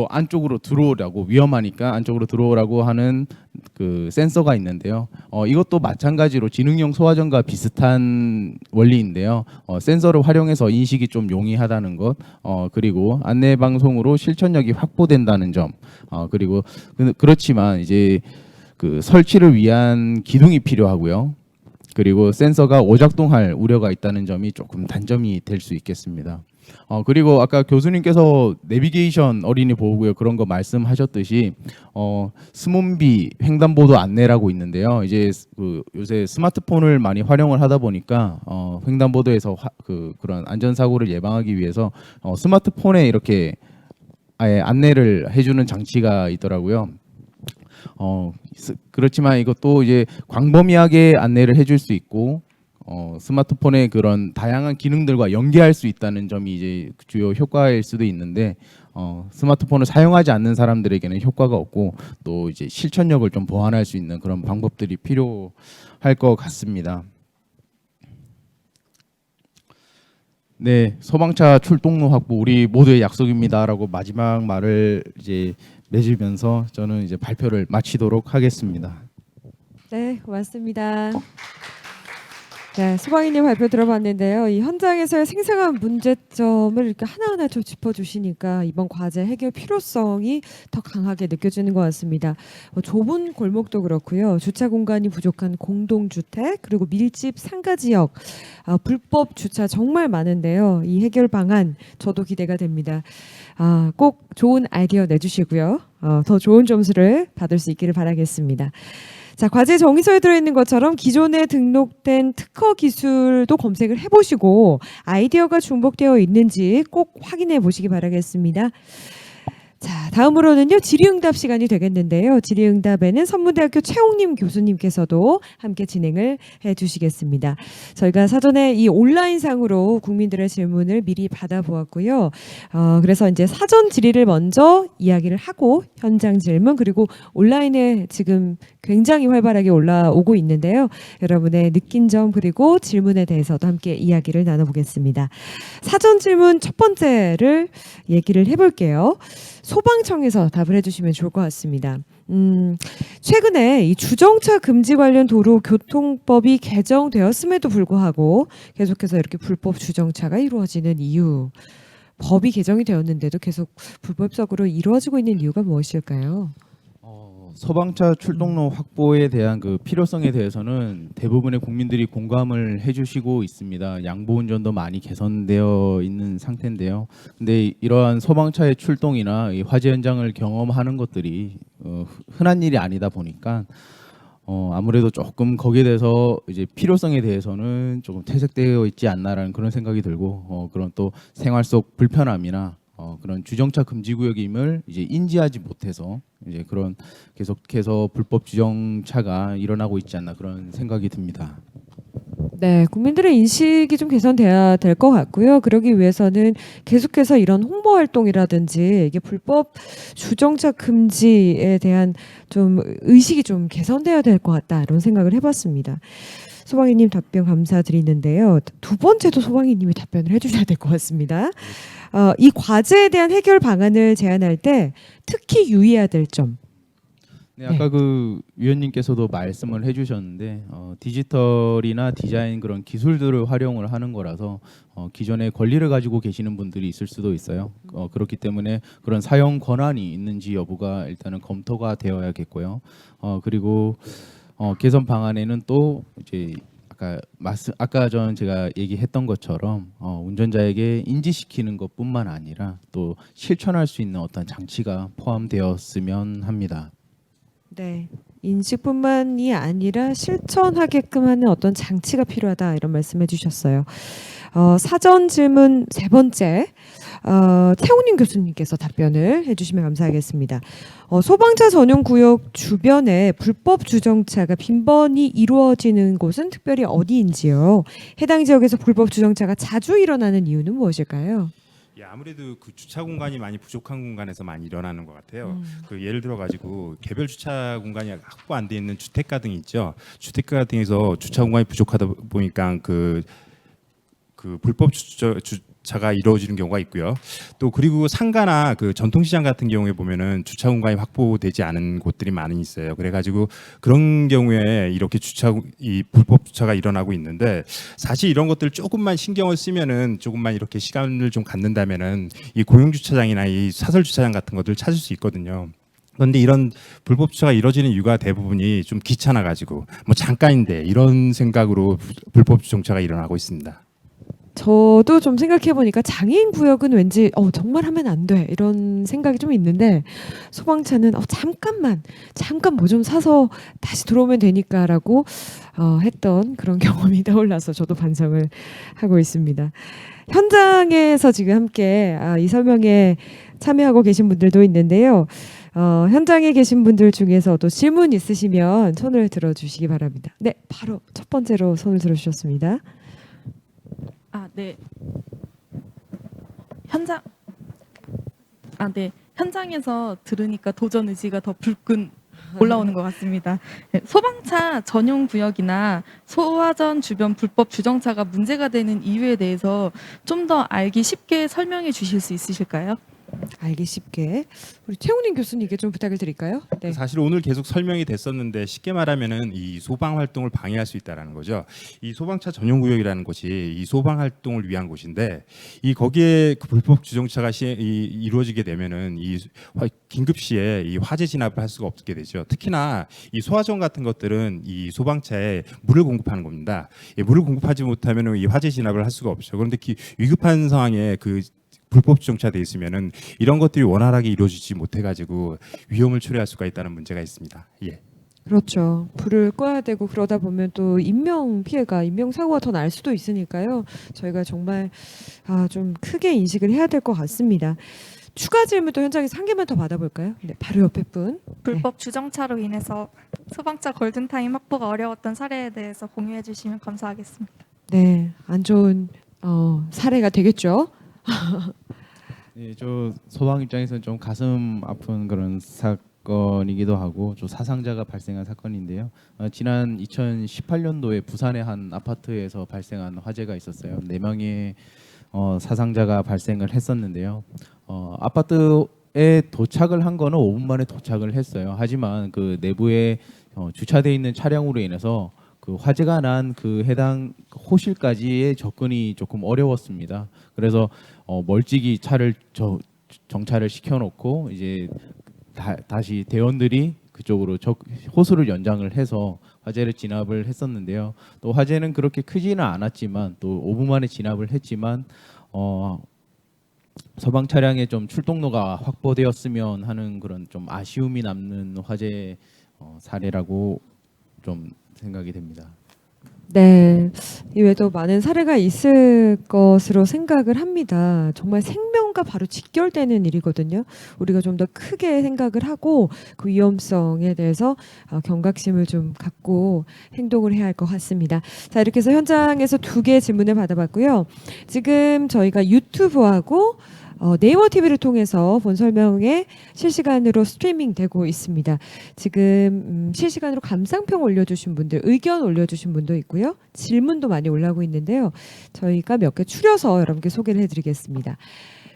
안쪽으로 들어오라고, 위험하니까 안쪽으로 들어오라고 하는 그 센서가 있는데요. 이것도 마찬가지로 지능형 소화전과 비슷한 원리인데요. 센서를 활용해서 인식이 좀 용이하다는 것, 그리고 안내 방송으로 실천력이 확보된다는 점, 그리고 그렇지만 이제 그 설치를 위한 기둥이 필요하고요. 그리고 센서가 오작동할 우려가 있다는 점이 조금 단점이 될 수 있겠습니다. 그리고 아까 교수님께서 내비게이션 어린이 보호구역 그런 거 말씀하셨듯이 스몬비 횡단보도 안내라고 있는데요. 이제 요새 스마트폰을 많이 활용을 하다 보니까 횡단보도에서 그런 안전사고를 예방하기 위해서 스마트폰에 이렇게 아예 안내를 해주는 장치가 있더라고요. 그렇지만 이것도 이제 광범위하게 안내를 해줄 수 있고 스마트폰의 그런 다양한 기능들과 연계할 수 있다는 점이 이제 주요 효과일 수도 있는데 스마트폰을 사용하지 않는 사람들에게는 효과가 없고 또 이제 실천력을 좀 보완할 수 있는 그런 방법들이 필요할 것 같습니다. 네, 소방차 출동로 확보 우리 모두의 약속입니다라고 마지막 말을 이제 맺으면서 저는 이제 발표를 마치도록 하겠습니다. 네, 고맙습니다. 네, 소방이님 발표 들어봤는데요. 이 현장에서의 생생한 문제점을 이렇게 하나하나 좀 짚어주시니까 이번 과제 해결 필요성이 더 강하게 느껴지는 것 같습니다. 좁은 골목도 그렇고요. 주차 공간이 부족한 공동주택 그리고 밀집 상가지역 불법 주차 정말 많은데요. 이 해결 방안 저도 기대가 됩니다. 꼭 좋은 아이디어 내주시고요. 더 좋은 점수를 받을 수 있기를 바라겠습니다. 자, 과제 정의서에 들어있는 것처럼 기존에 등록된 특허 기술도 검색을 해보시고 아이디어가 중복되어 있는지 꼭 확인해 보시기 바라겠습니다. 자, 다음으로는요 질의응답 시간이 되겠는데요. 질의응답에는 선무대학교 최홍림 교수님께서도 함께 진행을 해주시겠습니다. 저희가 사전에 이 온라인상으로 국민들의 질문을 미리 받아보았고요. 그래서 이제 사전 질의를 먼저 이야기를 하고 현장 질문 그리고 온라인에 지금 굉장히 활발하게 올라오고 있는데요. 여러분의 느낀 점 그리고 질문에 대해서도 함께 이야기를 나눠보겠습니다. 사전 질문 첫 번째를 얘기를 해볼게요. 소방청에서 답을 해주시면 좋을 것 같습니다. 최근에 이 주정차 금지 관련 도로교통법이 개정되었음에도 불구하고 계속해서 이렇게 불법 주정차가 이루어지는 이유, 법이 개정이 되었는데도 계속 불법적으로 이루어지고 있는 이유가 무엇일까요? 소방차 출동로 확보에 대한 그 필요성에 대해서는 대부분의 국민들이 공감을 해주시고 있습니다. 양보 운전도 많이 개선되어 있는 상태인데요. 근데 이러한 소방차의 출동이나 이 화재 현장을 경험하는 것들이 흔한 일이 아니다 보니까 아무래도 조금 거기에 대해서 이제 필요성에 대해서는 조금 퇴색되어 있지 않나라는 그런 생각이 들고 그런 또 생활 속 불편함이나 그런 주정차 금지 구역임을 이제 인지하지 못해서 이제 그런 계속해서 불법 주정차가 일어나고 있지 않나 그런 생각이 듭니다. 네, 국민들의 인식이 좀 개선돼야 될 것 같고요. 그러기 위해서는 계속해서 이런 홍보 활동이라든지 이게 불법 주정차 금지에 대한 좀 의식이 좀 개선돼야 될 것 같다 이런 생각을 해봤습니다. 소방이님 답변 감사드리는데요. 두 번째도 소방이님이 답변을 해주셔야 될 것 같습니다. 이 과제에 대한 해결 방안을 제안할 때 특히 유의해야 될 점. 네, 아까 그 위원님께서도 말씀을 해주셨는데 디지털이나 디자인 그런 기술들을 활용을 하는 거라서 기존에 권리를 가지고 계시는 분들이 있을 수도 있어요. 그렇기 때문에 그런 사용 권한이 있는지 여부가 일단은 검토가 되어야겠고요. 그리고 개선 방안에는 또 이제 아까 제가 얘기했던 것처럼 운전자에게 인지시키는 것뿐만 아니라 또 실천할 수 있는 어떤 장치가 포함되었으면 합니다. 네, 인식뿐만이 아니라 실천하게끔 하는 어떤 장치가 필요하다 이런 말씀해 주셨어요. 사전 질문 세 번째 태훈님 교수님께서 답변을 해주시면 감사하겠습니다. 소방차 전용 구역 주변에 불법 주정차가 빈번히 이루어지는 곳은 특별히 어디인지요? 해당 지역에서 불법 주정차가 자주 일어나는 이유는 무엇일까요? 예, 아무래도 그 주차 공간이 많이 부족한 공간에서 많이 일어나는 것 같아요. 그 예를 들어 가지고 개별 주차 공간이 확보 안 돼 있는 주택가 등이 있죠. 주택가 등에서 주차 공간이 부족하다 보니까 그 불법 주차가 이루어지는 경우가 있고요. 또 그리고 상가나 그 전통시장 같은 경우에 보면은 주차 공간이 확보되지 않은 곳들이 많이 있어요. 그래가지고 그런 경우에 이렇게 이 불법 주차가 일어나고 있는데 사실 이런 것들 조금만 신경을 쓰면은 조금만 이렇게 시간을 좀 갖는다면은 이 공용 주차장이나 이 사설 주차장 같은 것들 찾을 수 있거든요. 그런데 이런 불법 주차가 이루어지는 이유가 대부분이 좀 귀찮아 가지고 뭐 잠깐인데 이런 생각으로 불법 주정차가 일어나고 있습니다. 저도 좀 생각해 보니까 장애인 구역은 왠지 정말 하면 안 돼 이런 생각이 좀 있는데 소방차는 잠깐 뭐 좀 사서 다시 들어오면 되니까라고 했던 그런 경험이 떠올라서 저도 반성을 하고 있습니다. 현장에서 지금 함께 이 설명에 참여하고 계신 분들도 있는데요. 현장에 계신 분들 중에서도 질문 있으시면 손을 들어주시기 바랍니다. 네, 바로 첫 번째로 손을 들어주셨습니다. 네. 현장에서 들으니까 도전 의지가 더 불끈 올라오는 것 같습니다. 네, 소방차 전용 구역이나 소화전 주변 불법 주정차가 문제가 되는 이유에 대해서 좀 더 알기 쉽게 설명해 주실 수 있으실까요? 알기 쉽게 우리 최웅림 교수님께 좀 부탁을 드릴까요? 네. 사실 오늘 계속 설명이 됐었는데 쉽게 말하면은 이 소방 활동을 방해할 수 있다라는 거죠. 이 소방차 전용 구역이라는 곳이 이 소방 활동을 위한 곳인데 이 거기에 그 불법 주정차가 이루어지게 되면은 이 긴급 시에 이 화재 진압을 할 수가 없게 되죠. 특히나 이 소화전 같은 것들은 이 소방차에 물을 공급하는 겁니다. 물을 공급하지 못하면은 이 화재 진압을 할 수가 없죠. 그런데 위급한 상황에 그 불법 주정차돼 있으면은 이런 것들이 원활하게 이루어지지 못해가지고 위험을 초래할 수가 있다는 문제가 있습니다. 예. 그렇죠. 불을 꺼야 되고 그러다 보면 또 인명 피해가, 인명 사고가 더 날 수도 있으니까요. 저희가 정말 좀 크게 인식을 해야 될 것 같습니다. 추가 질문도 현장에서 한 개만 더 받아볼까요? 네, 바로 옆에 분. 불법 주정차로 인해서 소방차 골든타임 확보가 어려웠던 사례에 대해서 공유해 주시면 감사하겠습니다. 네, 안 좋은 사례가 되겠죠. 네, 저 소방 입장에서는 좀 가슴 아픈 그런 사건이기도 하고 좀 사상자가 발생한 사건인데요. 지난 2018년도에 부산의 한 아파트에서 발생한 화재가 있었어요. 4명의 사상자가 발생을 했었는데요. 아파트에 도착을 한 거는 5분 만에 도착을 했어요. 하지만 그 내부에 주차되어 있는 차량으로 인해서 그 화재가 난 그 해당 호실까지의 접근이 조금 어려웠습니다. 그래서 멀찍이 차를 정차를 시켜놓고 이제 다시 대원들이 그쪽으로 호수를 연장을 해서 화재를 진압을 했었는데요. 또 화재는 그렇게 크지는 않았지만 또 5분 만에 진압을 했지만 소방 차량의 좀 출동로가 확보되었으면 하는 그런 좀 아쉬움이 남는 화재 사례라고 좀 생각이 됩니다. 네, 이외에도 많은 사례가 있을 것으로 생각을 합니다. 정말 생명과 바로 직결되는 일이거든요. 우리가 좀 더 크게 생각을 하고 그 위험성에 대해서 경각심을 좀 갖고 행동을 해야 할 것 같습니다. 자, 이렇게 해서 현장에서 2개의 질문을 받아봤고요. 지금 저희가 유튜브하고 네이버 TV를 통해서 본 설명에 실시간으로 스트리밍 되고 있습니다. 지금 실시간으로 감상평 올려주신 분들, 의견 올려주신 분도 있고요. 질문도 많이 올라오고 있는데요. 저희가 몇 개 추려서 여러분께 소개를 해드리겠습니다.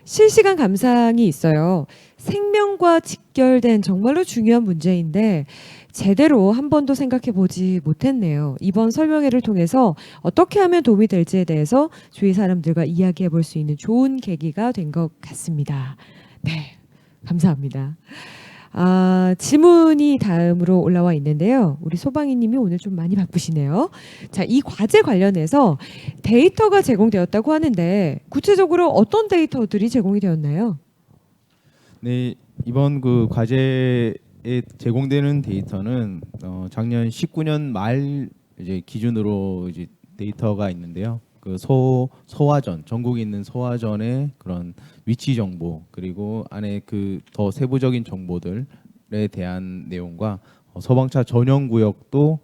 실시간 감상이 있어요. 생명과 직결된 정말로 중요한 문제인데 제대로 한 번도 생각해 보지 못했네요. 이번 설명회를 통해서 어떻게 하면 도움이 될지에 대해서 주위 사람들과 이야기해 볼 수 있는 좋은 계기가 된 것 같습니다. 네, 감사합니다. 질문이 다음으로 올라와 있는데요. 우리 소방이님이 오늘 좀 많이 바쁘시네요. 자, 이 과제 관련해서 데이터가 제공되었다고 하는데 구체적으로 어떤 데이터들이 제공이 되었나요? 네, 이번 그 과제에 제공되는 데이터는 작년 19년 말 이제 기준으로 이제 데이터가 있는데요. 그 소화전, 전국에 있는 소화전의 그런 위치 정보, 그리고 안에 그 더 세부적인 정보들에 대한 내용과 소방차 전용 구역도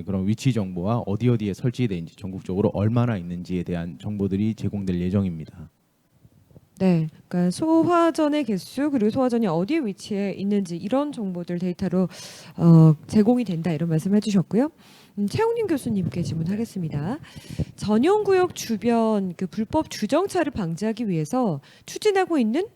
그런 위치 정보와 어디에 설치되어 있는지, 전국적으로 얼마나 있는지에 대한 정보들이 제공될 예정입니다. 네, 그러니까 소화전의 개수 그리고 소화전이 어디에 위치해 있는지 이런 정보들 데이터로 제공이 된다 이런 말씀을 해주셨고요. 최웅림 교수님께 질문하겠습니다. 전용구역 주변 그 불법 주정차를 방지하기 위해서 추진하고 있는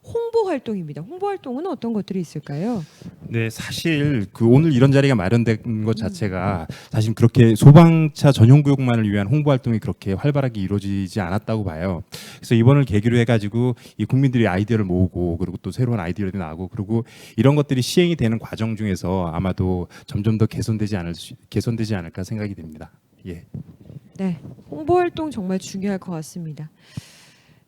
홍보 활동입니다. 홍보 활동은 어떤 것들이 있을까요? 네, 사실 그 오늘 이런 자리가 마련된 것 자체가 사실 그렇게 소방차 전용 구역만을 위한 홍보 활동이 그렇게 활발하게 이루어지지 않았다고 봐요. 그래서 이번을 계기로 해가지고 이 국민들이 아이디어를 모으고 그리고 또 새로운 아이디어도 나오고 그리고 이런 것들이 시행이 되는 과정 중에서 아마도 점점 더 개선되지 않을까 생각이 됩니다. 예. 네, 홍보 활동 정말 중요할 것 같습니다.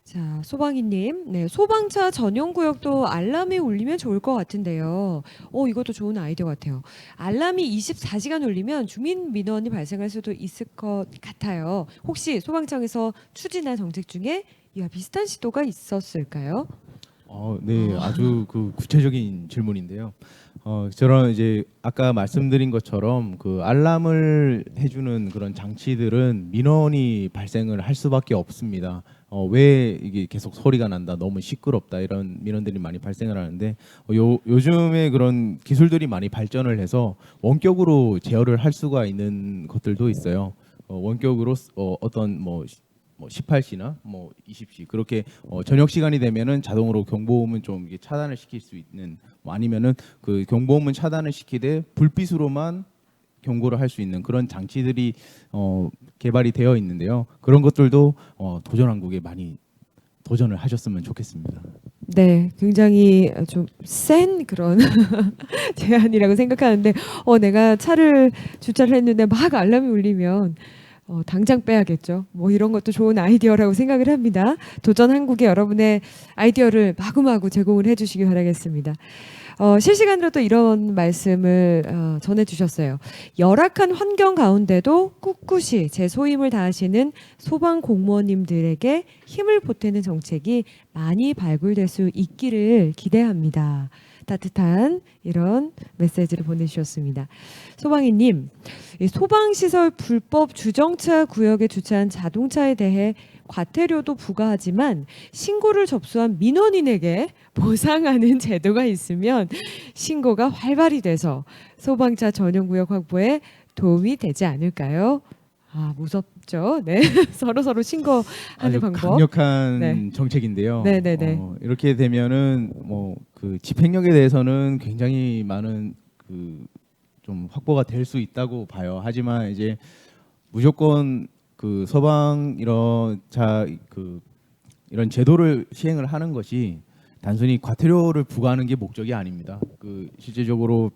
자, 소방이님, 네, 소방차 전용 구역도 알람이 울리면 좋을 것 같은데요. 이것도 좋은 아이디어 같아요. 알람이 24시간 울리면 주민 민원이 발생할 수도 있을 것 같아요. 혹시 소방청에서 추진한 정책 중에 이와 비슷한 시도가 있었을까요? 네, 아주 그 구체적인 질문인데요. 저런 이제 아까 말씀드린 것처럼 그 알람을 해주는 그런 장치들은 민원이 발생을 할 수밖에 없습니다. 왜 이게 계속 소리가 난다, 너무 시끄럽다 이런 민원들이 많이 발생을 하는데 요즘에 그런 기술들이 많이 발전을 해서 원격으로 제어를 할 수가 있는 것들도 있어요. 원격으로 어떤 뭐 18시나 뭐 20시 그렇게 저녁 시간이 되면은 자동으로 경보음은 좀 이게 차단을 시킬 수 있는 아니면은 그 경보음은 차단을 시키되 불빛으로만 경고를 할 수 있는 그런 장치들이 개발이 되어 있는데요. 그런 것들도 도전왕국에 많이 도전을 하셨으면 좋겠습니다. 네, 굉장히 좀 센 그런 제안이라고 생각하는데 내가 차를 주차를 했는데 막 알람이 울리면 당장 빼야겠죠. 뭐 이런 것도 좋은 아이디어라고 생각을 합니다. 도전 한국에 여러분의 아이디어를 마구마구 제공을 해주시기 바라겠습니다. 실시간으로 또 이런 말씀을 전해주셨어요. 열악한 환경 가운데도 꿋꿋이 제 소임을 다하시는 소방 공무원님들에게 힘을 보태는 정책이 많이 발굴될 수 있기를 기대합니다. 따뜻한 이런 메시지를 보내주셨습니다. 소방이님, 소방시설 불법 주정차 구역에 주차한 자동차에 대해 과태료도 부과하지만 신고를 접수한 민원인에게 보상하는 제도가 있으면 신고가 활발히 돼서 소방차 전용구역 확보에 도움이 되지 않을까요? 무섭죠. 네, 서로 신고하는 아주 방법. 강력한 네. 정책인데요. 네네네. 이렇게 되면은 뭐 그 집행력에 대해서는 굉장히 많은 그 좀 확보가 될 수 있다고 봐요. 하지만 이제 무조건 그 소방 이런 이런 제도를 시행을 하는 것이 단순히 과태료를 부과하는 게 목적이 아닙니다. 그 실제적으로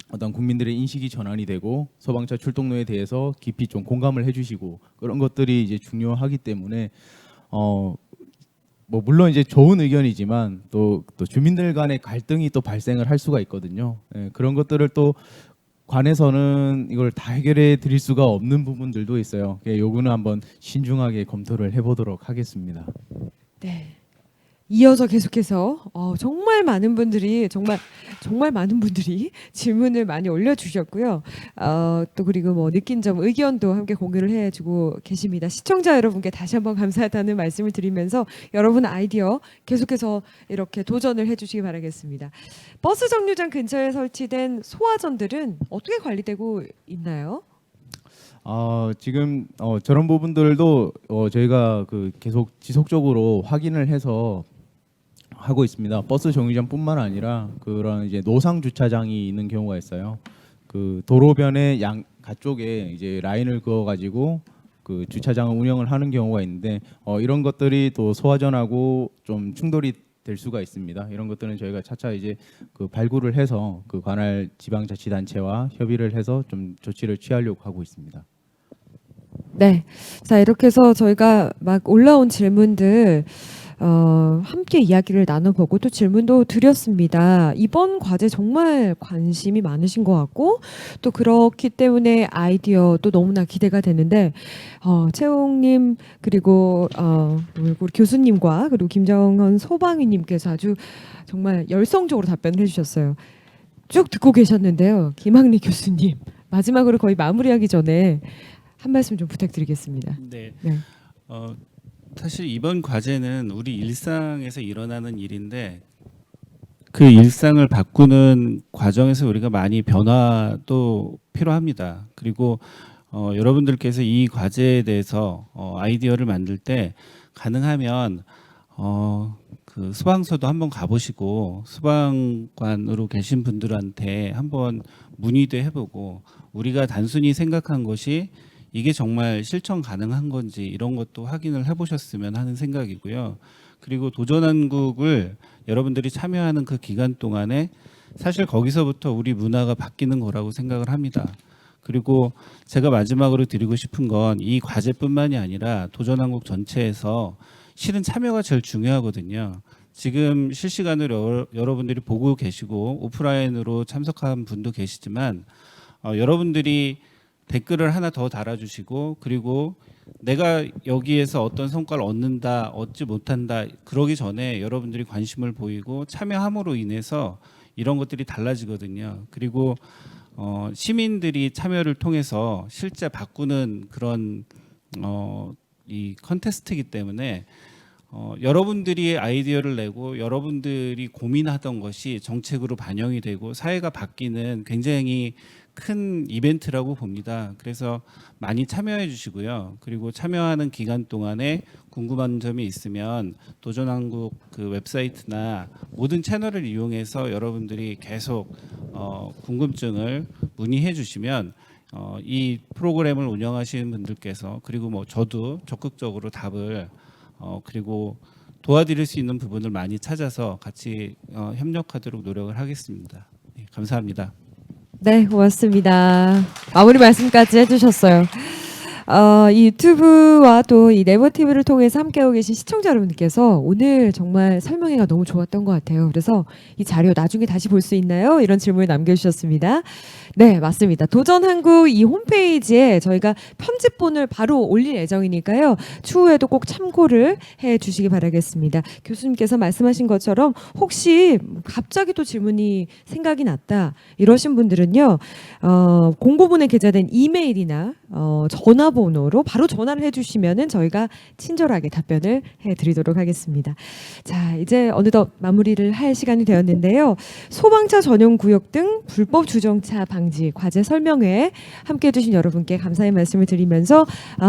어떤 국민들의 인식이 전환이 되고 소방차 출동료에 대해서 깊이 좀 공감을 해주시고 그런 것들이 이제 중요하기 때문에 뭐 물론 이제 좋은 의견이지만 또 주민들 간의 갈등이 또 발생을 할 수가 있거든요. 그런 것들을 또 관에서는 이걸 다 해결해 드릴 수가 없는 부분들도 있어요. 요거는 한번 신중하게 검토를 해보도록 하겠습니다. 네. 이어서 계속해서 정말 많은 분들이 정말 많은 분들이 질문을 많이 올려주셨고요. 또 그리고 뭐 느낀 점 의견도 함께 공유를 해주고 계십니다. 시청자 여러분께 다시 한번 감사하다는 말씀을 드리면서 여러분 아이디어 계속해서 이렇게 도전을 해주시기 바라겠습니다. 버스 정류장 근처에 설치된 소화전들은 어떻게 관리되고 있나요? 지금 저런 부분들도 저희가 그 계속 지속적으로 확인을 해서 하고 있습니다. 버스 정류장뿐만 아니라 그런 이제 노상 주차장이 있는 경우가 있어요. 그 도로변의 양 가쪽에 이제 라인을 그어 가지고 그 주차장을 운영을 하는 경우가 있는데 이런 것들이 또 소화전하고 좀 충돌이 될 수가 있습니다. 이런 것들은 저희가 차차 이제 그 발굴을 해서 그 관할 지방자치단체와 협의를 해서 좀 조치를 취하려고 하고 있습니다. 네. 자, 이렇게 해서 저희가 막 올라온 질문들 함께 이야기를 나눠보고 또 질문도 드렸습니다. 이번 과제 정말 관심이 많으신 것 같고 또 그렇기 때문에 아이디어도 너무나 기대가 되는데 채용님 그리고 우리 교수님과 그리고 김정헌 소방위님께서 아주 정말 열성적으로 답변을 해주셨어요. 쭉 듣고 계셨는데요. 김학리 교수님 마지막으로 거의 마무리하기 전에 한 말씀 좀 부탁드리겠습니다. 네. 네. 사실 이번 과제는 우리 일상에서 일어나는 일인데 그 일상을 바꾸는 과정에서 우리가 많이 변화도 필요합니다. 그리고 여러분들께서 이 과제에 대해서 아이디어를 만들 때 가능하면 그 소방서도 한번 가보시고 소방관으로 계신 분들한테 한번 문의도 해보고 우리가 단순히 생각한 것이 이게 정말 실천 가능한 건지 이런 것도 확인을 해보셨으면 하는 생각이고요. 그리고 도전한국을 여러분들이 참여하는 그 기간 동안에 사실 거기서부터 우리 문화가 바뀌는 거라고 생각을 합니다. 그리고 제가 마지막으로 드리고 싶은 건 이 과제뿐만이 아니라 도전한국 전체에서 실은 참여가 제일 중요하거든요. 지금 실시간으로 여러분들이 보고 계시고 오프라인으로 참석한 분도 계시지만 여러분들이 댓글을 하나 더 달아주시고 그리고 내가 여기에서 어떤 성과를 얻는다, 얻지 못한다 그러기 전에 여러분들이 관심을 보이고 참여함으로 인해서 이런 것들이 달라지거든요. 그리고 시민들이 참여를 통해서 실제 바꾸는 그런 이 컨테스트이기 때문에 여러분들이 아이디어를 내고 여러분들이 고민하던 것이 정책으로 반영이 되고 사회가 바뀌는 굉장히 큰 이벤트라고 봅니다. 그래서 많이 참여해 주시고요. 그리고 참여하는 기간 동안에 궁금한 점이 있으면 도전한국 그 웹사이트나 모든 채널을 이용해서 여러분들이 계속 궁금증을 문의해 주시면 이 프로그램을 운영하시는 분들께서 그리고 뭐 저도 적극적으로 답을 그리고 도와드릴 수 있는 부분을 많이 찾아서 같이 협력하도록 노력을 하겠습니다. 네, 감사합니다. 네, 고맙습니다. 마무리 말씀까지 해주셨어요. 이 유튜브와 또 이 네버티브를 통해서 함께하고 계신 시청자 여러분께서 오늘 정말 설명회가 너무 좋았던 것 같아요. 그래서 이 자료 나중에 다시 볼 수 있나요? 이런 질문을 남겨주셨습니다. 네, 맞습니다. 도전한국 이 홈페이지에 저희가 편집본을 바로 올릴 예정이니까요. 추후에도 꼭 참고를 해주시기 바라겠습니다. 교수님께서 말씀하신 것처럼 혹시 갑자기 또 질문이 생각이 났다 이러신 분들은요. 공고문에 게재된 이메일이나 전화번호로 바로 전화를 해주시면은 저희가 친절하게 답변을 해드리도록 하겠습니다. 자, 이제 어느덧 마무리를 할 시간이 되었는데요. 소방차 전용 구역 등 불법 주정차 방지 과제 설명회 함께해 주신 여러분께 감사의 말씀을 드리면서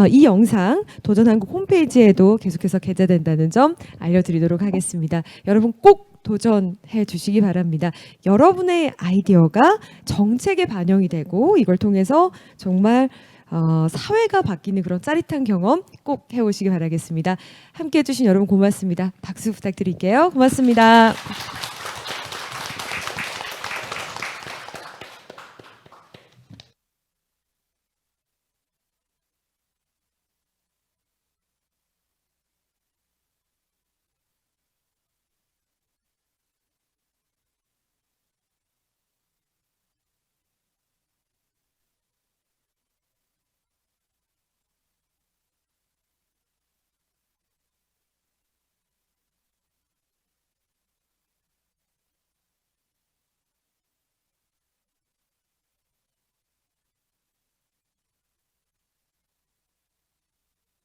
이 영상 도전한국 홈페이지에도 계속해서 게재된다는 점 알려드리도록 하겠습니다. 여러분 꼭 도전해 주시기 바랍니다. 여러분의 아이디어가 정책에 반영이 되고 이걸 통해서 정말 사회가 바뀌는 그런 짜릿한 경험 꼭 해오시기 바라겠습니다. 함께해 주신 여러분 고맙습니다. 박수 부탁드릴게요. 고맙습니다.